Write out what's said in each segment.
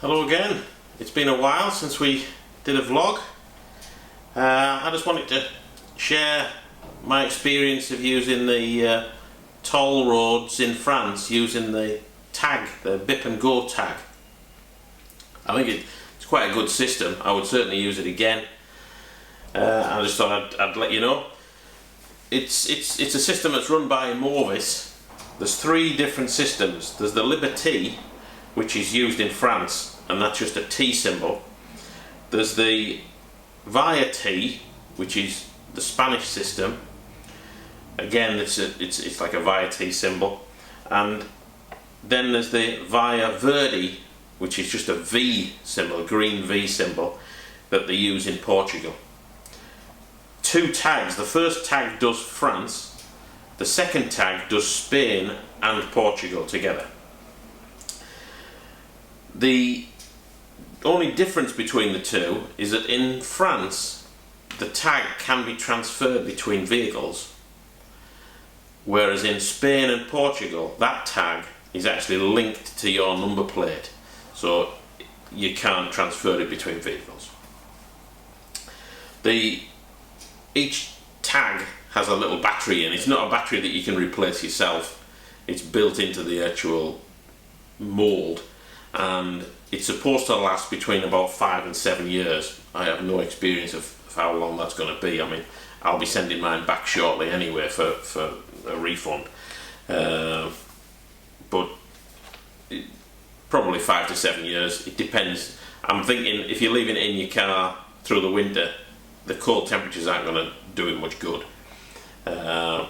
Hello again. It's been a while since we did a vlog. I just wanted to share my experience of using the toll roads in France using the tag, the Bip Go Tag. I think it's quite a good system. I would certainly use it again. I just thought I'd let you know. It's a system that's run by Movis. There's three different systems. There's the Liberty, which is used in France, and that's just a T symbol. There's the Via T, which is the Spanish system. Again, it's like a Via T symbol. And then there's the Via Verde, which is just a V symbol, a green V symbol, that they use in Portugal. Two tags. The first tag does France, the second tag does Spain and Portugal together. The only difference between the two is that in France the tag can be transferred between vehicles, whereas in Spain and Portugal that tag is actually linked to your number plate, so you can't transfer it between vehicles. Each tag has a little battery in. It's not a battery that you can replace yourself. It's built into the actual mould, and it's supposed to last between about 5 and 7 years. I have no experience of how long that's going to be. I mean, I'll be sending mine back shortly anyway for a refund, but probably 5 to 7 years. It depends. I'm thinking if you're leaving it in your car through the winter, the cold temperatures aren't going to do it much good.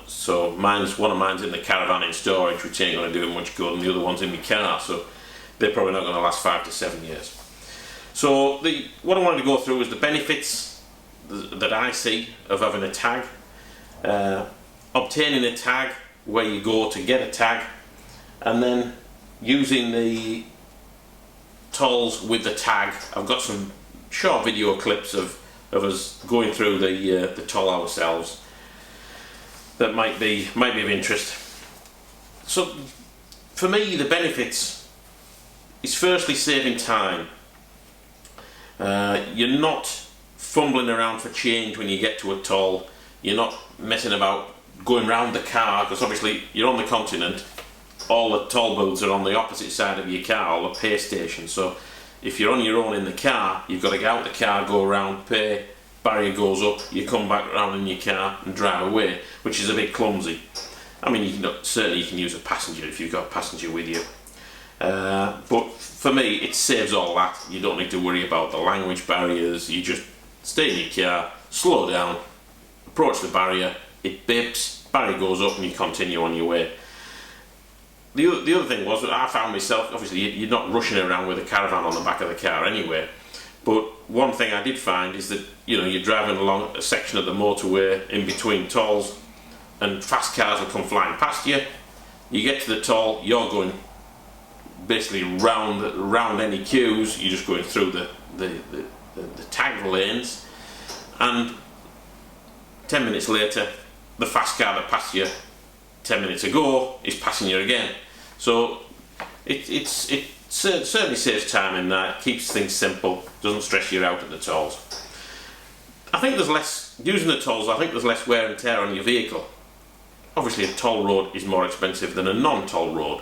So one of mine's in the Caravan in storage, which ain't going to do it much good, and the other one's in my car, so they're probably not going to last 5 to 7 years. So what I wanted to go through is the benefits that I see of having a tag, obtaining a tag, where you go to get a tag, and then using the tolls with the tag. I've got some short video clips of us going through the toll ourselves that might be of interest. So for me, the benefits is firstly saving time. You're not fumbling around for change when you get to a toll. You're not messing about going round the car, because obviously you're on the continent. All the toll booths are on the opposite side of your car, all the pay stations. So if you're on your own in the car, you've got to get out the car, go around, pay, barrier goes up, you come back around in your car and drive away, which is a bit clumsy. I mean, certainly you can use a passenger if you've got a passenger with you. But for me, it saves all that. You don't need to worry about the language barriers. You just stay in your car, slow down, approach the barrier, it bips, barrier goes up, and you continue on your way. The other thing was that I found myself, obviously you're not rushing around with a Caravan on the back of the car anyway, but one thing I did find is that you're driving along a section of the motorway in between tolls, and fast cars will come flying past you. You get to the toll, you're going basically round any queues. You're just going through the tag lanes, and 10 minutes later the fast car that passed you 10 minutes ago is passing you again. So it certainly saves time in that, keeps things simple, doesn't stress you out at the tolls. I think there's less, using the tolls, I think there's less wear and tear on your vehicle. Obviously a toll road is more expensive than a non-toll road,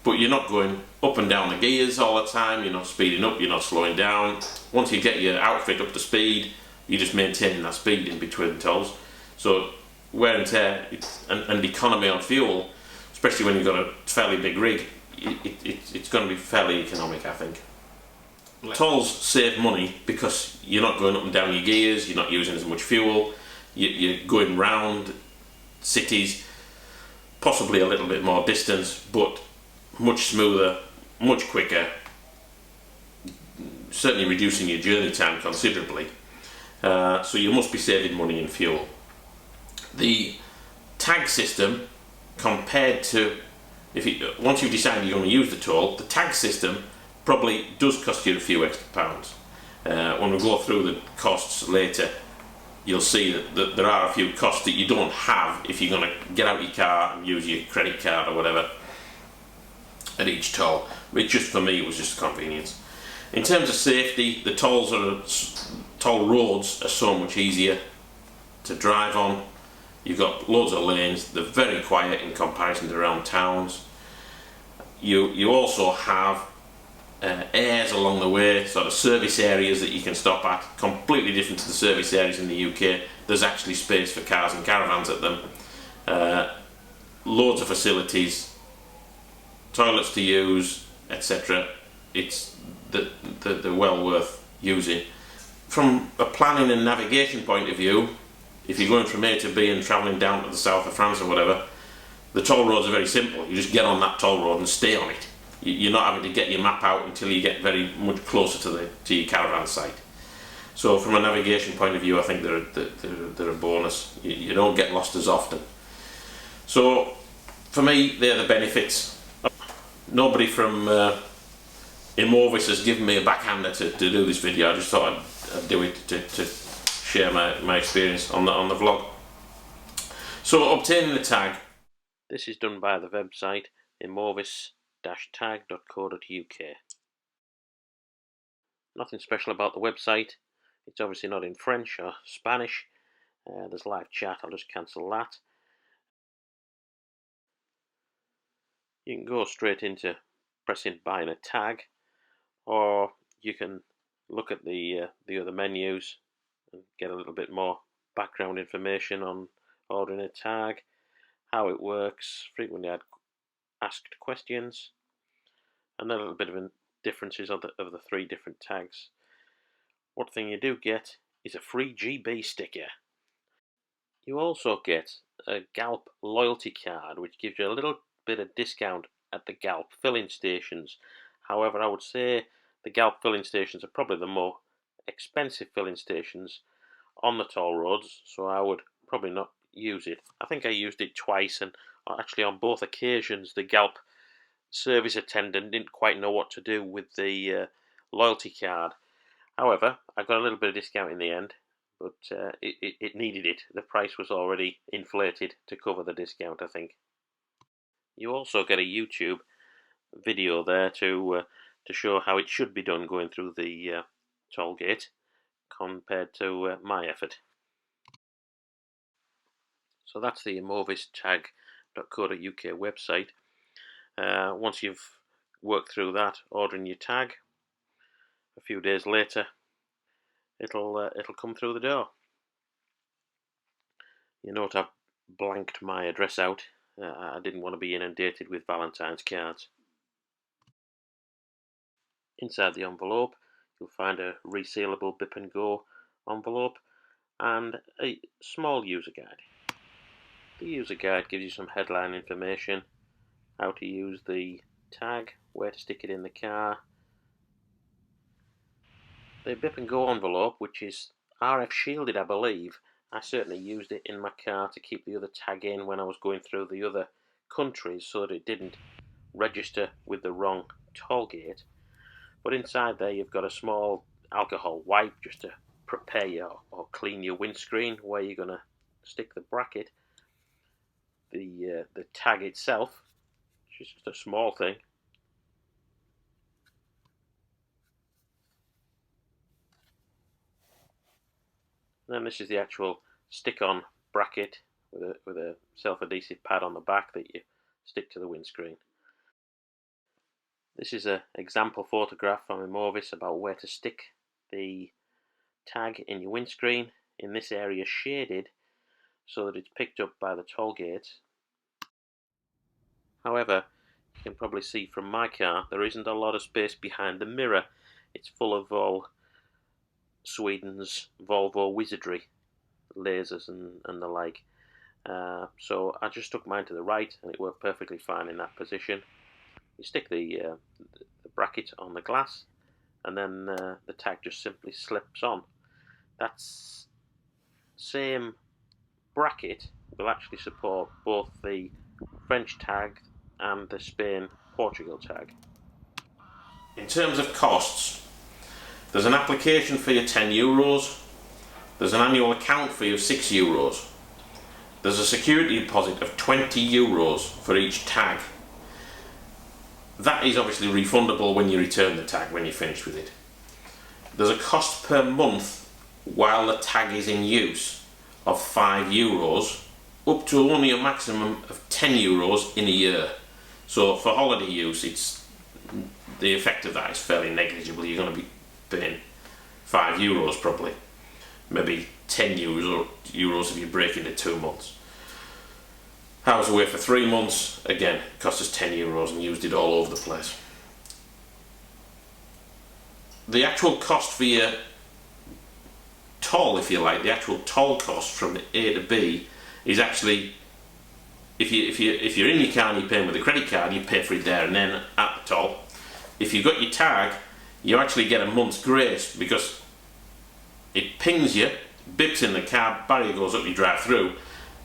but you're not going up and down the gears all the time, you're not speeding up, you're not slowing down. Once you get your outfit up to speed, you're just maintaining that speed in between tolls. So wear and tear and economy on fuel, especially when you've got a fairly big rig, it's going to be fairly economic, I think. Tolls save money because you're not going up and down your gears, you're not using as much fuel, you're going round cities, possibly a little bit more distance, but much smoother, much quicker, certainly reducing your journey time considerably. So you must be saving money in fuel. The tag system, compared to once you've decided you're going to use the toll, the tag system probably does cost you a few extra pounds. When we go through the costs later, you'll see that there are a few costs that you don't have if you're going to get out your car and use your credit card or whatever at each toll. Which just for me was just a convenience. In terms of safety, the toll roads are so much easier to drive on. You've got loads of lanes, they're very quiet in comparison to around towns. You also have airs along the way, sort of service areas that you can stop at, completely different to the service areas in the UK. There's actually space for cars and caravans at them. Loads of facilities, toilets to use, etc. They're well worth using. From a planning and navigation point of view, if you're going from A to B and travelling down to the south of France or whatever, the toll roads are very simple. You just get on that toll road and stay on it. You're not having to get your map out until you get very much closer to your caravan site. So from a navigation point of view, I think they're a bonus. You don't get lost as often. So for me, they're the benefits. Nobody from Immovis has given me a backhander to do this video. I just thought I'd do it to share my experience on the vlog. So obtaining the tag. This is done by the website immovis-tag.co.uk. Nothing special about the website. It's obviously not in French or Spanish. There's live chat, I'll just cancel that. You can go straight into pressing buying a tag, or you can look at the other menus and get a little bit more background information on ordering a tag, how it works, frequently asked questions, and a little bit of differences of the 3 different tags. One thing you do get is a free GB sticker. You also get a Galp loyalty card, which gives you a little bit of discount at the Galp filling stations. However, I would say the Galp filling stations are probably the more expensive filling stations on the toll roads, so I would probably not use it. I think I used it twice, and actually on both occasions the Galp service attendant didn't quite know what to do with the loyalty card. However, I got a little bit of discount in the end, but it needed it. The price was already inflated to cover the discount, I think. You also get a YouTube video there to show how it should be done going through the toll gate compared to my effort. So that's the immovis-tag.co.uk website. Once you've worked through that, ordering your tag, a few days later it'll come through the door. You note I've blanked my address out. I didn't want to be inundated with Valentine's cards. Inside the envelope you'll find a resealable Bip Go envelope and a small user guide. The user guide gives you some headline information, how to use the tag, where to stick it in the car. The Bip Go envelope, which is RF shielded I believe, I certainly used it in my car to keep the other tag in when I was going through the other countries so that it didn't register with the wrong toll gate. But inside there you've got a small alcohol wipe just to prepare you or clean your windscreen where you're going to stick the bracket. The tag itself, which is just a small thing. And then this is the actual stick-on bracket with a self-adhesive pad on the back that you stick to the windscreen. This is an example photograph from Immovis about where to stick the tag in your windscreen. In this area shaded so that it's picked up by the toll gates. However, you can probably see from my car there isn't a lot of space behind the mirror. It's full of all Sweden's Volvo wizardry, lasers and the like. So I just stuck mine to the right and it worked perfectly fine in that position. You stick the bracket on the glass and then the tag just simply slips on. That same bracket will actually support both the French tag and the Spain Portugal tag. In terms of costs, there's an application fee of €10, there's an annual account fee of €6, there's a security deposit of €20 for each tag. That is obviously refundable when you return the tag when you're finished with it. There's a cost per month while the tag is in use of €5, up to only a maximum of €10 in a year. So for holiday use, the effect of that is fairly negligible. You're going to be paying €5 probably, maybe €10 if you break into 2 months. I was away for 3 months, again, it cost us €10 and used it all over the place. The actual cost for your toll, if you like, the actual toll cost from A to B is actually, if you're in your car and you're paying with a credit card, you pay for it there and then at the toll. If you've got your tag, you actually get a month's grace because it pings you, bips in the car, barrier goes up, you drive through.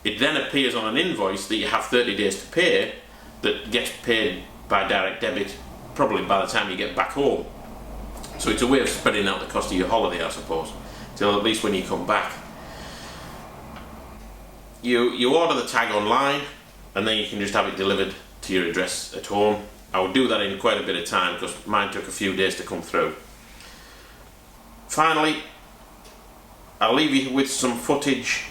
It then appears on an invoice that you have 30 days to pay, that gets paid by direct debit probably by the time you get back home. So it's a way of spreading out the cost of your holiday, I suppose, till at least when you come back. You order the tag online and then you can just have it delivered to your address at home. I would do that in quite a bit of time because mine took a few days to come through. Finally, I'll leave you with some footage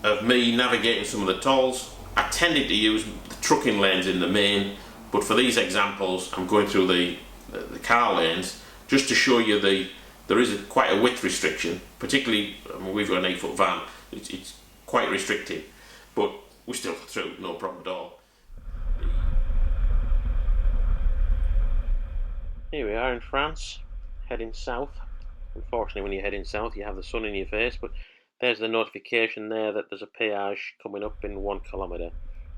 of me navigating some of the tolls. I tended to use the trucking lanes in the main, but for these examples I'm going through the car lanes just to show you there is quite a width restriction, particularly, I mean, we've got an 8-foot van, it's quite restricted, but we're still through, no problem at all. Here we are in France, heading south. Unfortunately, when you're heading south you have the sun in your face, but there's the notification there that there's a péage coming up in 1 kilometre.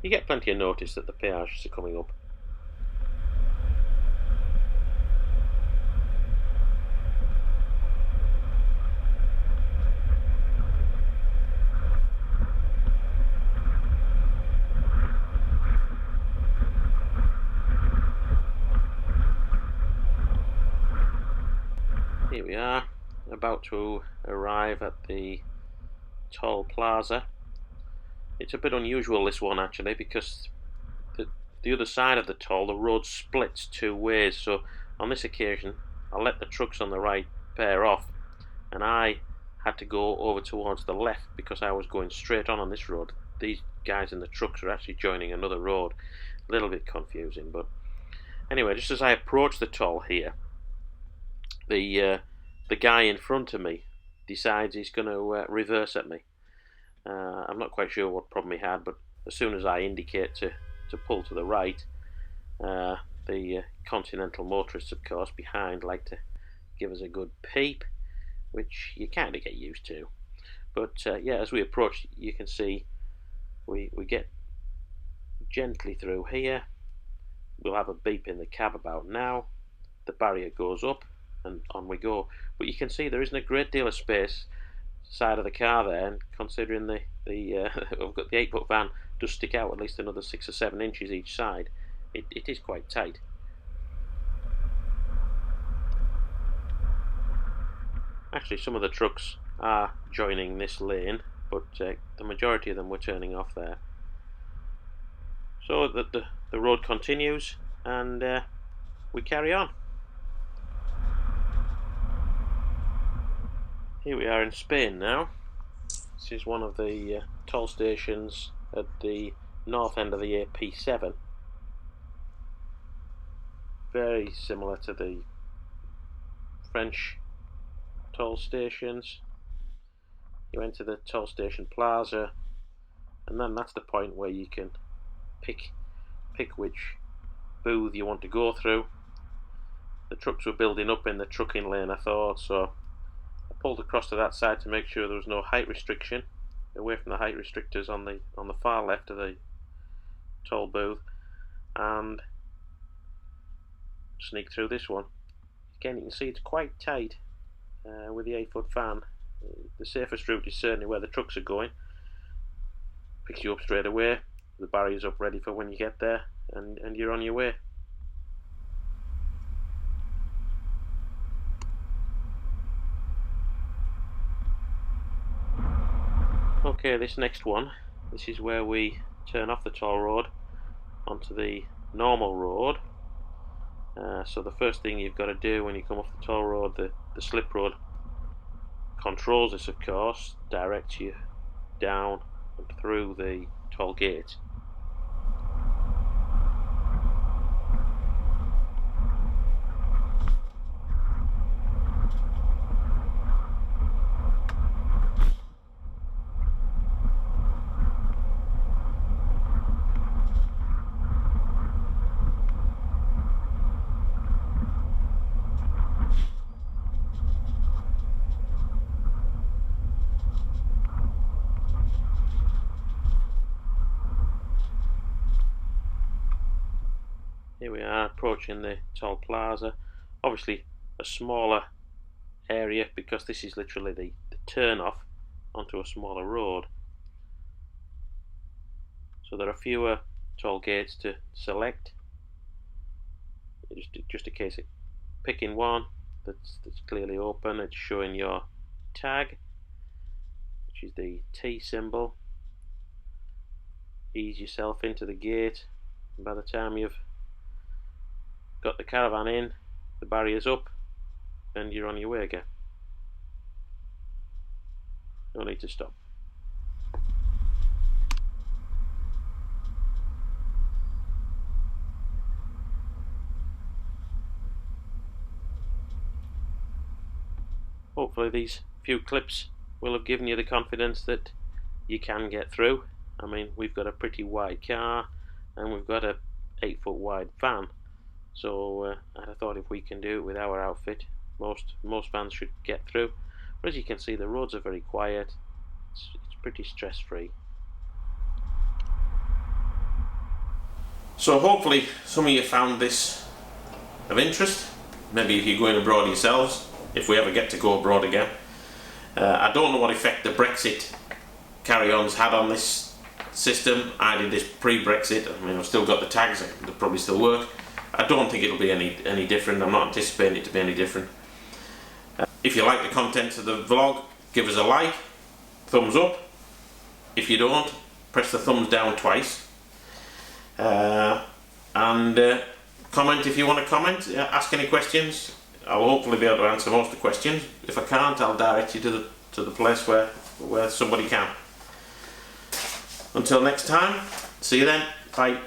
You get plenty of notice that the péages are coming up. Here we are, about to arrive at the toll plaza. It's a bit unusual, this one, actually, because the other side of the toll, the road splits 2 ways. So on this occasion I let the trucks on the right pair off and I had to go over towards the left because I was going straight on this road. These guys in the trucks are actually joining another road. A little bit confusing, but anyway, just as I approach the toll here, the guy in front of me decides he's going to reverse at me. I'm not quite sure what problem he had, but as soon as I indicate to pull to the right, the continental motorists, of course, behind like to give us a good peep, which you kind of get used to. But yeah, as we approach, you can see we get gently through here. We'll have a beep in the cab about now. The barrier goes up and on we go. But you can see there isn't a great deal of space side of the car there, and considering I've got the 8-foot van does stick out at least another 6 or 7 inches each side, it is quite tight. Actually, some of the trucks are joining this lane, but the majority of them were turning off there. So the road continues and we carry on. Here we are in Spain now. This is one of the toll stations at the north end of the AP7. Very similar to the French toll stations. You enter the toll station plaza, and then that's the point where you can pick which booth you want to go through. The trucks were building up in the trucking lane, I thought, so I pulled across to that side to make sure there was no height restriction, away from the height restrictors on the far left of the toll booth, and sneak through this one. Again, you can see it's quite tight with the 8-foot van. The safest route is certainly where the trucks are going. Picks you up straight away, the barrier's up ready for when you get there, and you're on your way. Okay, this next one, this is where we turn off the toll road onto the normal road, So the first thing you've got to do when you come off the toll road, the slip road controls this, of course, directs you down and through the toll gate. Here we are approaching the toll plaza. Obviously a smaller area because this is literally the turn off onto a smaller road. So there are fewer toll gates to select. It's just a case of picking one that's clearly open. It's showing your tag, which is the T symbol. Ease yourself into the gate, and by the time you've got the caravan in, the barrier's up and you're on your way again. No need to stop. Hopefully these few clips will have given you the confidence that you can get through. I mean, we've got a pretty wide car and we've got a 8-foot wide van, so I thought if we can do it with our outfit, most vans should get through. But as you can see, the roads are very quiet. It's pretty stress-free. So hopefully some of you found this of interest. Maybe if you're going abroad yourselves, if we ever get to go abroad again. I don't know what effect the Brexit carry-ons had on this system. I did this pre-Brexit. I mean, I've still got the tags, they'll probably still work. I don't think it'll be any different. I'm not anticipating it to be any different. If you like the content of the vlog, give us a like, thumbs up. If you don't, press the thumbs down twice. And comment if you want to comment, ask any questions. I'll hopefully be able to answer most of the questions. If I can't, I'll direct you to the place where somebody can. Until next time, see you then, bye.